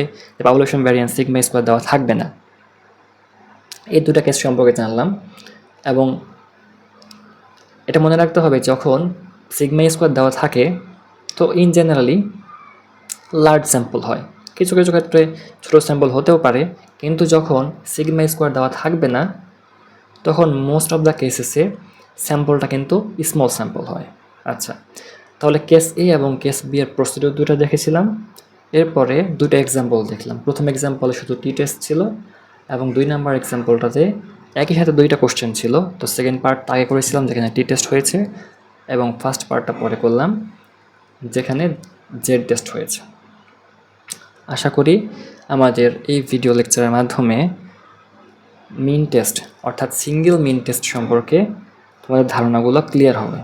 পপুলেশন ভ্যারিয়েন্স সিগমা স্কোয়ার দেওয়া থাকবে না। এই দুটা কেস সম্পর্কে জানলাম, এবং এটা মনে রাখতে হবে যখন সিগমা স্কোয়ার দেওয়া থাকে তো ইন জেনারেলি লার্জ স্যাম্পল হয়, কিছু কিছু ক্ষেত্রে ছোটো স্যাম্পল হতেও পারে, কিন্তু যখন সিগমা স্কোয়ার দেওয়া থাকবে না তখন মোস্ট অফ দ্য কেসেসে স্যাম্পলটা কিন্তু স্মল স্যাম্পল হয়। আচ্ছা, তাহলে কেস এ এবং কেস বি এর প্রসিডিউর দুটো দেখেছিলাম। এরপরে দুটো এক্সাম্পল দেখলাম। প্রথম এক্সাম্পলে শুধু টি টেস্ট ছিল, এবং 2 নাম্বার এক্সাম্পলটাতে একই সাথে 2টা কোশ্চেন ছিল। তো সেকেন্ড পার্টটা আগে করেছিলাম যেখানে টি টেস্ট হয়েছে, এবং ফার্স্ট পার্টটা পরে করলাম যেখানে জেড টেস্ট হয়েছে। আশা করি আমাদের এই ভিডিও লেকচারের মাধ্যমে মিন টেস্ট অর্থাৎ সিঙ্গেল মিন টেস্ট সম্পর্কে তোমাদের ধারণাগুলো ক্লিয়ার হবে।